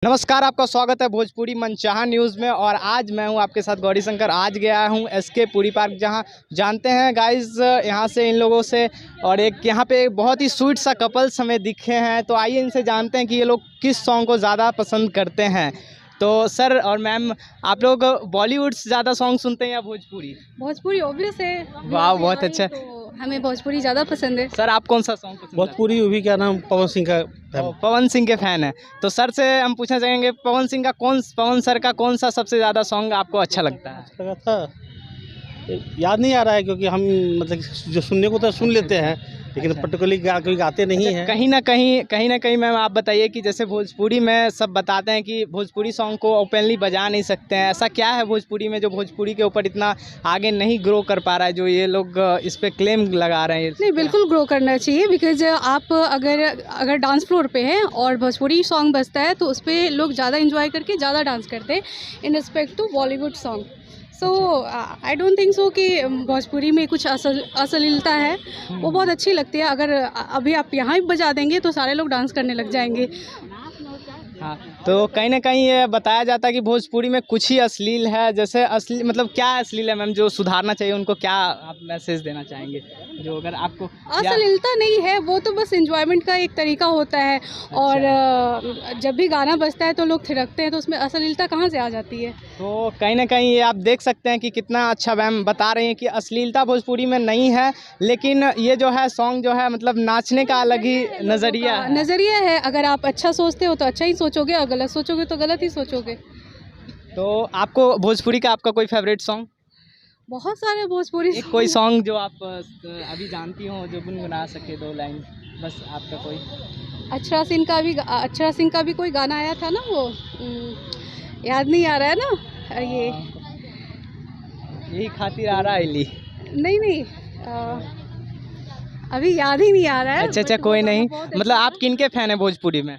नमस्कार, आपका स्वागत है भोजपुरी मनचाहा न्यूज़ में। और आज मैं हूं आपके साथ गौरी शंकर। आज गया हूं एसके पुरी पार्क, जहां जानते हैं गाइस यहां से इन लोगों से। और एक यहां पे बहुत ही स्वीट सा कपल्स हमें दिखे हैं, तो आइए इनसे जानते हैं कि ये लोग किस सॉन्ग को ज़्यादा पसंद करते हैं। तो सर और मैम, आप लोग बॉलीवुड से ज़्यादा सॉन्ग सुनते हैं या भोजपुरी? भोजपुरी ऑब्वियस है। वाह, बहुत अच्छा। तो हमें भोजपुरी ज़्यादा पसंद है। सर, आप कौन सा सॉन्ग पसंद? भोजपुरी भी क्या नाम, पवन सिंह का पवन सिंह के फैन है। तो सर से हम पूछना चाहेंगे, पवन सर का कौन सा सबसे ज़्यादा सॉन्ग आपको अच्छा लगता है? लगा था, याद नहीं आ रहा है क्योंकि हम मतलब जो सुनने को तो सुन लेते हैं, लेकिन अच्छा। पर्टिकुलरली कोई गाते नहीं हैं। कहीं ना कहीं मैम आप बताइए कि जैसे भोजपुरी में सब बताते हैं कि भोजपुरी सॉन्ग को ओपनली बजा नहीं सकते हैं। ऐसा क्या है भोजपुरी में जो भोजपुरी के ऊपर इतना आगे नहीं ग्रो कर पा रहा है, जो ये लोग इस पे क्लेम लगा रहे हैं? नहीं, बिल्कुल ग्रो करना चाहिए। बिकॉज आप अगर डांस फ्लोर पे हैं और भोजपुरी सॉन्ग बजता है तो उस पर लोग ज़्यादा इंजॉय करके ज़्यादा डांस करते हैं in respect to Bollywood song. So I don't think so कि भोजपुरी में कुछ अश्लीलता है। वो बहुत अच्छी लगती है। अगर अभी आप यहाँ ही बजा देंगे तो सारे लोग डांस करने लग जाएंगे। हाँ, तो कहीं ना कहीं ये बताया जाता है कि भोजपुरी में कुछ ही अश्लील है। जैसे अश्लील मतलब क्या अश्लील है मैम, जो सुधारना चाहिए? उनको क्या आप मैसेज देना चाहेंगे, जो अगर आपको? अश्लीलता नहीं है, वो तो बस एंजॉयमेंट का एक तरीका होता है। और जब भी गाना बजता है तो लोग थिरकते हैं, तो उसमें अश्लीलता कहाँ से आ जाती है? तो कहीं ना कहीं ये आप देख सकते हैं कि कितना अच्छा मैम बता रहे हैं कि अश्लीलता भोजपुरी में नहीं है, लेकिन ये जो है सॉन्ग जो है मतलब नाचने का अलग ही नज़रिया है। अगर आप अच्छा सोचते हो तो अच्छा ही सोचोगे, और गलत सोचोगे तो गलत ही सोचोगे। तो आपको भोजपुरी का आपका कोई फेवरेट सॉन्ग? बहुत सारे भोजपुरी कोई सॉन्ग जो आप अभी जानती हो, जो गुनगुना सके, 2 लाइन बस आपका कोई? अक्षरा सिंह का भी कोई गाना आया था ना, वो याद नहीं आ रहा है ना। ये यही खातिर आ रहा है ली। नहीं, अभी याद ही नहीं आ रहा है। अच्छा, कोई नहीं। मतलब आप किन के फैन है भोजपुरी में?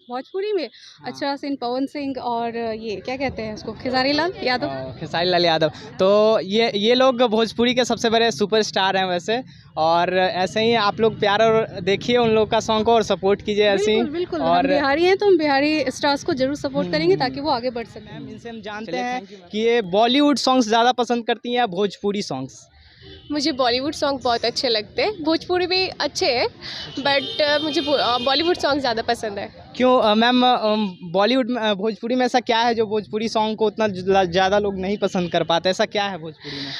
भोजपुरी में अक्षरा सिंह, पवन सिंह और ये क्या कहते हैं उसको, खेसारी लाल यादव। तो ये लोग भोजपुरी के सबसे बड़े सुपरस्टार हैं वैसे। और ऐसे ही आप लोग प्यार और देखिए उन लोग का सॉन्ग को और सपोर्ट कीजिए ऐसे ही। बिल्कुल, और हम बिहारी हैं तो हम बिहारी स्टार्स को जरूर सपोर्ट करेंगे ताकि वो आगे बढ़ सकें। इनसे हम जानते हैं कि ये बॉलीवुड सॉन्ग्स ज़्यादा पसंद करती हैं या भोजपुरी सॉन्ग्स? मुझे बॉलीवुड सॉन्ग बहुत अच्छे लगते हैं। भोजपुरी भी अच्छे हैं, बट मुझे बॉलीवुड सॉन्ग ज़्यादा पसंद है। क्यों मैम, बॉलीवुड में भोजपुरी में ऐसा क्या है जो भोजपुरी सॉन्ग को उतना ज़्यादा लोग नहीं पसंद कर पाते? ऐसा क्या है भोजपुरी में?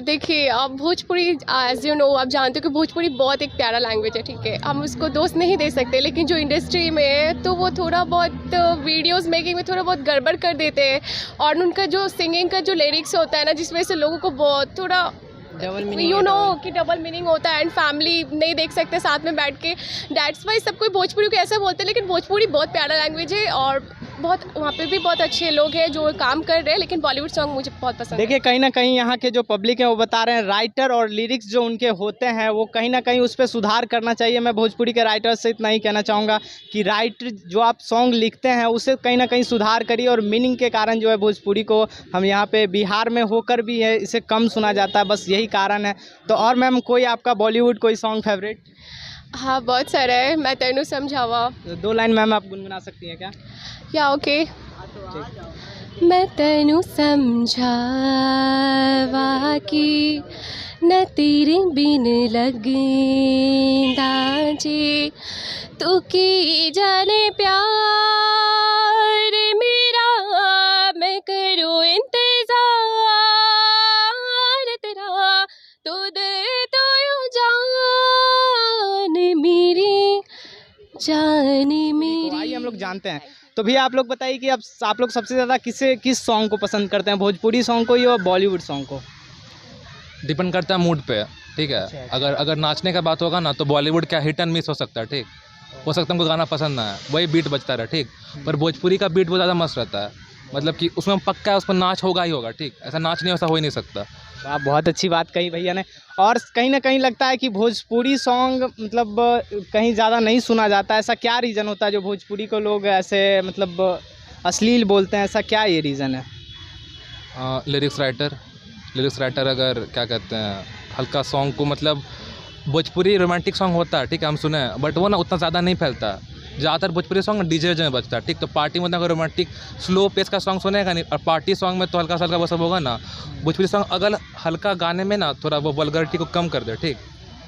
देखिए, भोजपुरी एज यू नो, आप जानते हो कि भोजपुरी बहुत एक प्यारा लैंग्वेज है, ठीक है। हम उसको दोष नहीं दे सकते, लेकिन जो इंडस्ट्री में है तो वो थोड़ा बहुत वीडियोस मेकिंग में थोड़ा बहुत गड़बड़ कर देते हैं। और उनका जो सिंगिंग का जो लिरिक्स होता है ना, जिस वजह से लोगों को बहुत थोड़ा कि डबल मीनिंग होता है। एंड फैमिली नहीं देख सकते साथ में बैठ के। दैट्स वाई सब कोई भोजपुरी को ऐसा बोलते हैं, लेकिन भोजपुरी बहुत प्यारा लैंग्वेज है और बहुत वहाँ पे भी बहुत अच्छे लोग हैं जो काम कर रहे हैं। लेकिन बॉलीवुड सॉन्ग मुझे बहुत पसंद है। देखिए, कहीं ना कहीं यहाँ के जो पब्लिक है वो बता रहे हैं, राइटर और लिरिक्स जो उनके होते हैं वो कहीं ना कहीं उस पर सुधार करना चाहिए। मैं भोजपुरी के राइटर से इतना ही कहना चाहूँगा कि राइटर जो आप सॉन्ग लिखते हैं उसे कहीं ना कहीं सुधार करिए। और मीनिंग के कारण जो है भोजपुरी को हम यहाँ पे बिहार में होकर भी है इसे कम सुना जाता है, बस यही कारण है। तो और मैम, कोई आपका बॉलीवुड कोई सॉन्ग फेवरेट? हाँ, बहुत सारा है। मैं तेनू समझावा, 2 लाइन मैम आप गुनगुना सकती हैं क्या? या ओके। मैं तेनू समझावा कि न तेरे बिन लगदा जे, तू की जाने प्यार मेरा, मैं करूँ इंतजार तेरा, तू दे तो यूं जान मेरी, जान मेरी। आइए हम लोग जानते हैं। तो भैया आप लोग बताइए कि अब आप लोग सबसे ज़्यादा किस सॉन्ग को पसंद करते हैं, भोजपुरी सॉन्ग को या बॉलीवुड सॉन्ग को? डिपेंड करता है मूड पे, ठीक है। अगर नाचने का बात होगा ना तो बॉलीवुड क्या हिट एंड मिस हो सकता है, ठीक। हो सकता है हमको गाना पसंद ना है, वही बीट बजता रहा, ठीक। पर भोजपुरी का बीट बहुत ज़्यादा मस्त रहता है, मतलब कि उसमें पक्का है, उस पर नाच होगा ही होगा, ठीक। ऐसा नाच नहीं, ऐसा हो ही नहीं सकता। आप बहुत अच्छी बात कही भैया ने। और कहीं ना कहीं लगता है कि भोजपुरी सॉन्ग मतलब कहीं ज़्यादा नहीं सुना जाता। ऐसा क्या रीज़न होता है जो भोजपुरी को लोग ऐसे मतलब अश्लील बोलते हैं? ऐसा क्या ये रीज़न है? लिरिक्स राइटर अगर क्या कहते हैं, हल्का सॉन्ग को मतलब भोजपुरी रोमांटिक सॉन्ग होता है, ठीक है, हम सुने, बट वो ना उतना ज़्यादा नहीं फैलता। ज़्यादातर भोजपुरी सॉन्ग डीजे में बजता है, ठीक। तो पार्टी में अगर रोमांटिक स्लो पेस का सॉन्ग सुनेगा नहीं, और पार्टी सॉन्ग में तो हल्का सा हल्का वो सब होगा ना। भोजपुरी सॉन्ग अगर हल्का गाने में ना थोड़ा वो वल्गरिटी को कम कर दे, ठीक,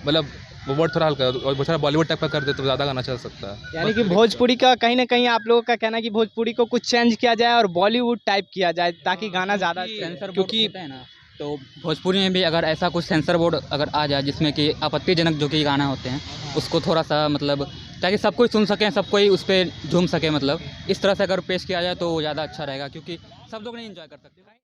मतलब वो वर्ड थोड़ा हल्का और थोड़ा बॉलीवुड टाइप का कर दे तो ज़्यादा गाना चल सकता है। यानी कि भोजपुरी का कहीं ना कहीं आप लोगों का कहना है कि भोजपुरी को कुछ चेंज किया जाए और बॉलीवुड टाइप किया जाए ताकि गाना ज़्यादा सेंसर क्योंकि है ना, तो भोजपुरी में भी अगर ऐसा कुछ सेंसर बोर्ड अगर आ जाए जिसमें कि आपत्तिजनक जो कि गाना होते हैं उसको थोड़ा सा मतलब ताकि सब कोई सुन सकें, सब कोई उस पर झूम सके, मतलब इस तरह से अगर पेश किया जाए तो ज़्यादा अच्छा रहेगा, क्योंकि सब लोग नहीं एंजॉय कर सकते।